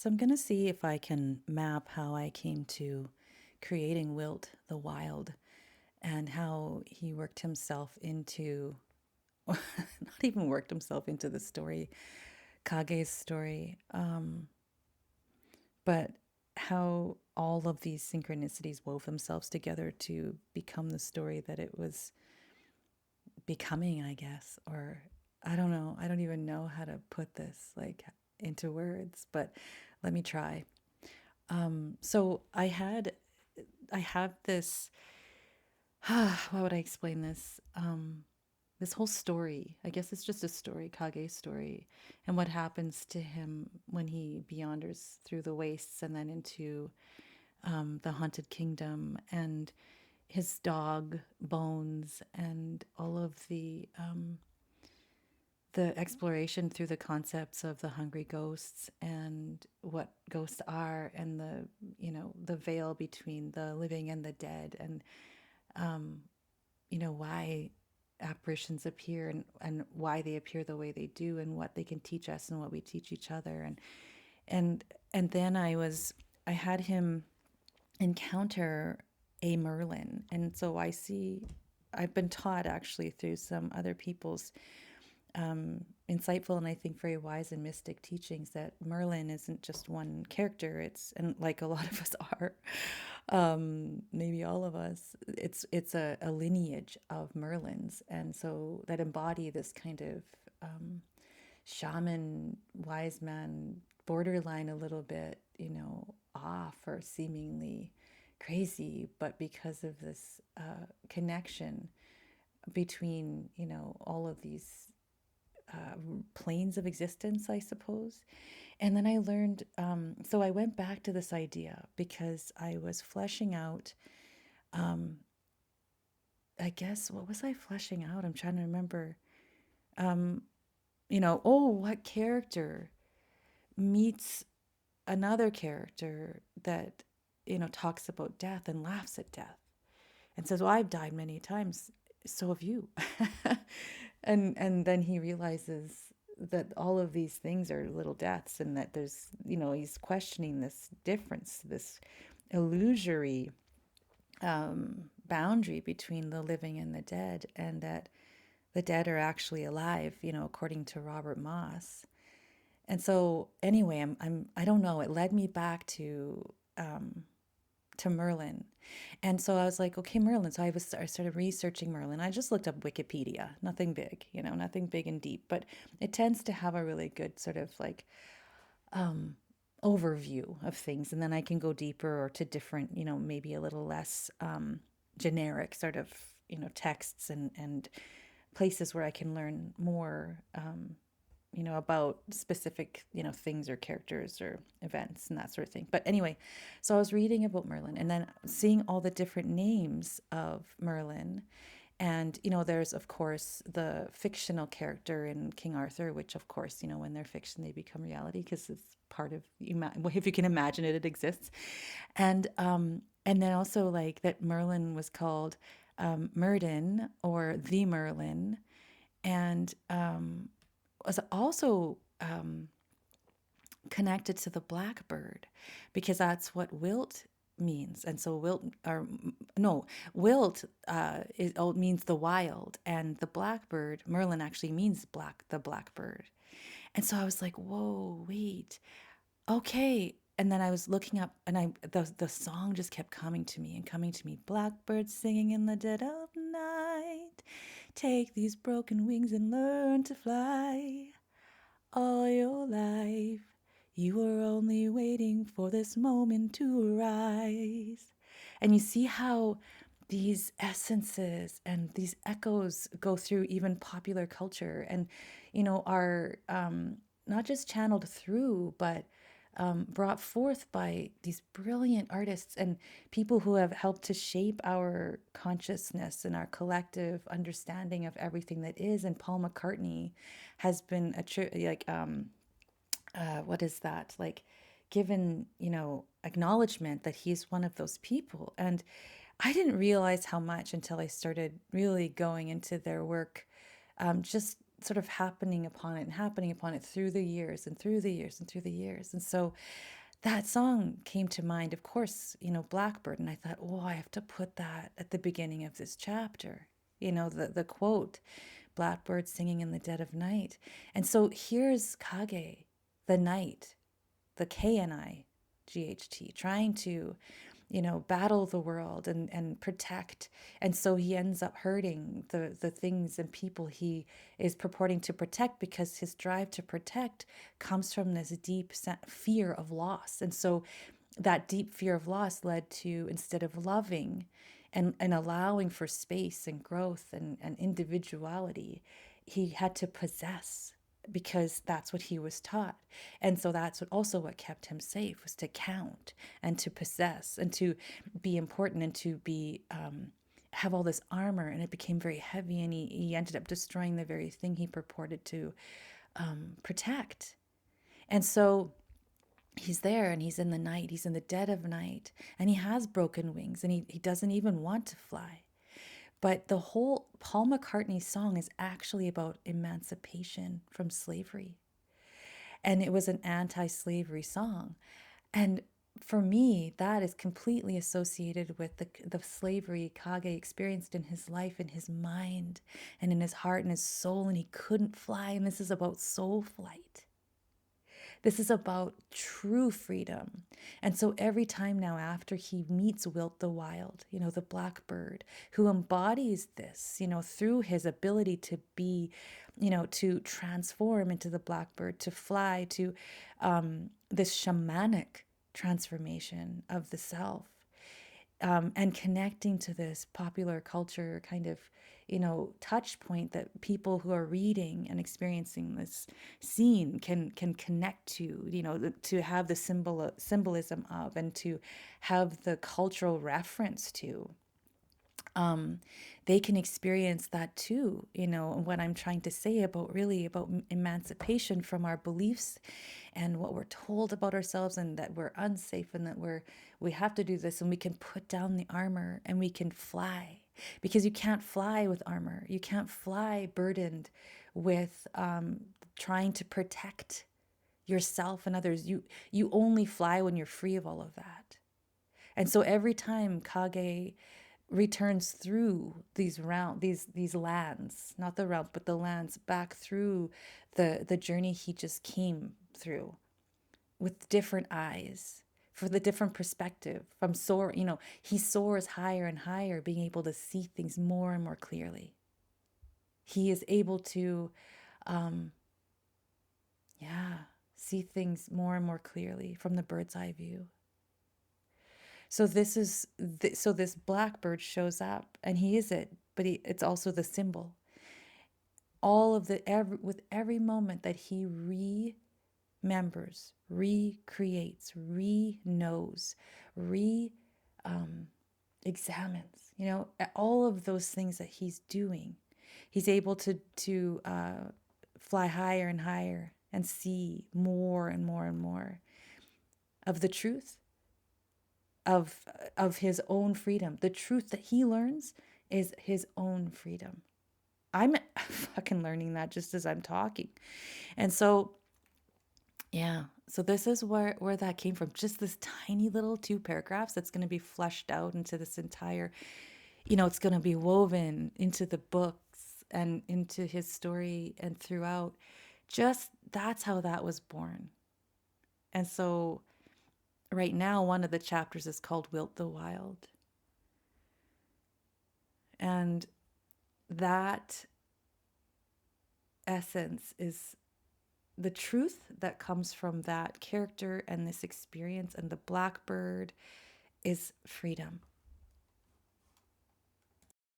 So I'm going to see if I can map how I came to creating Wyllt the Wild and how he worked himself into, not even worked himself into the story, Kage's story, but how all of these synchronicities wove themselves together to become the story that it was becoming, I guess. Or I don't know. I don't even know how to put this like into words, but let me try. So I have this, how would I explain this? This whole story, I guess it's just a story, Kage's story, and what happens to him when he beyonders through the wastes and then into the haunted kingdom, and his dog Bones, and all of the exploration through the concepts of the hungry ghosts and what ghosts are, and the veil between the living and the dead, and um, why apparitions appear, and why they appear the way they do, and what they can teach us and what we teach each other. And and then I had him encounter a Merlin. And so I've been taught actually through some other people's insightful and I think very wise and mystic teachings that Merlin isn't just one character. And like a lot of us are, maybe all of us, it's a lineage of Merlins, and so that embody this kind of shaman, wise man, borderline a little bit, off or seemingly crazy, but because of this connection between, all of these planes of existence, I suppose. And then I learned, so I went back to this idea because I was fleshing out, um, I guess, what was I fleshing out? I'm trying to remember. Um, oh, what character meets another character that, talks about death and laughs at death and says, well, I've died many times. So have you. And then he realizes that all of these things are little deaths, and that there's, he's questioning this difference, this illusory boundary between the living and the dead, and that the dead are actually alive, according to Robert Moss. And so anyway, I don't know, it led me back to Merlin. And so I was like, okay, Merlin. So I started researching Merlin. I just looked up Wikipedia, nothing big, nothing big and deep, but it tends to have a really good sort of like um, overview of things. And then I can go deeper or to different, maybe a little less generic sort of, texts and places where I can learn more, about specific, things or characters or events and that sort of thing. But anyway, so I was reading about Merlin and then seeing all the different names of Merlin. And, there's, of course, the fictional character in King Arthur, which, of course, when they're fiction, they become reality because it's part of, if you can imagine it, it exists. And then also like that Merlin was called Myrddin or the Merlin, and was also connected to the blackbird because that's what Wyllt means. And so Wyllt, or no, Wyllt means the wild, and the blackbird, Merlin actually means the blackbird. And so I was like, whoa, wait, okay. And then I was looking up, and the song just kept coming to me and coming to me. Blackbird singing in the dead of night, take these broken wings and learn to fly. All your life, you were only waiting for this moment to arise. And you see how these essences and these echoes go through even popular culture, and, are not just channeled through, but brought forth by these brilliant artists and people who have helped to shape our consciousness and our collective understanding of everything that is. And Paul McCartney has been what is that, like, given, acknowledgement that he's one of those people. And I didn't realize how much until I started really going into their work, just sort of happening upon it and happening upon it through the years and through the years and through the years. And so that song came to mind, of course, Blackbird. And I thought, oh, I have to put that at the beginning of this chapter. The quote, Blackbird singing in the dead of night. And so here's Kage, the night, the KNIGHT, trying to battle the world and protect. And so he ends up hurting the things and people he is purporting to protect, because his drive to protect comes from this deep fear of loss. And so that deep fear of loss led to, instead of loving and allowing for space and growth and individuality, he had to possess, because that's what he was taught. And so that's what kept him safe, was to count and to possess and to be important and to be have all this armor. And it became very heavy, and he ended up destroying the very thing he purported to protect. And so he's there, and he's in the night, he's in the dead of night, and he has broken wings, and he doesn't even want to fly. But the whole Paul McCartney song is actually about emancipation from slavery. And it was an anti-slavery song. And for me, that is completely associated with the slavery Kage experienced in his life, in his mind, and in his heart and his soul, and he couldn't fly. And this is about soul flight. This is about true freedom. And so every time now, after he meets Wyllt the Wild, the blackbird, who embodies this, through his ability to be, to transform into the blackbird, to fly, to this shamanic transformation of the self, and connecting to this popular culture kind of, touch point that people who are reading and experiencing this scene can connect to, to have the symbolism of, and to have the cultural reference to. They can experience that too, and what I'm trying to say about emancipation from our beliefs and what we're told about ourselves, and that we're unsafe, and that we have to do this, and we can put down the armor and we can fly, because you can't fly with armor. You can't fly burdened with trying to protect yourself and others. You only fly when you're free of all of that. And so every time Kage returns through these lands, not the realm, but the lands, back through the journey he just came through, with different eyes, for the different perspective, from he soars higher and higher, being able to see things more and more clearly. He is able to see things more and more clearly from the bird's eye view. So this blackbird shows up, and he is it, but it's also the symbol. With every moment that he remembers, recreates, re-knows, examines, all of those things that he's doing, he's able to fly higher and higher and see more and more and more of the truth of his own freedom. The truth that he learns is his own freedom. I'm fucking learning that just as I'm talking. And so, so this is where that came from. Just this tiny little 2 paragraphs that's going to be fleshed out into this entire, it's going to be woven into the books and into his story and throughout. Just that's how that was born. And so right now, one of the chapters is called Wyllt the Wild. And that essence is the truth that comes from that character and this experience, and the blackbird is freedom.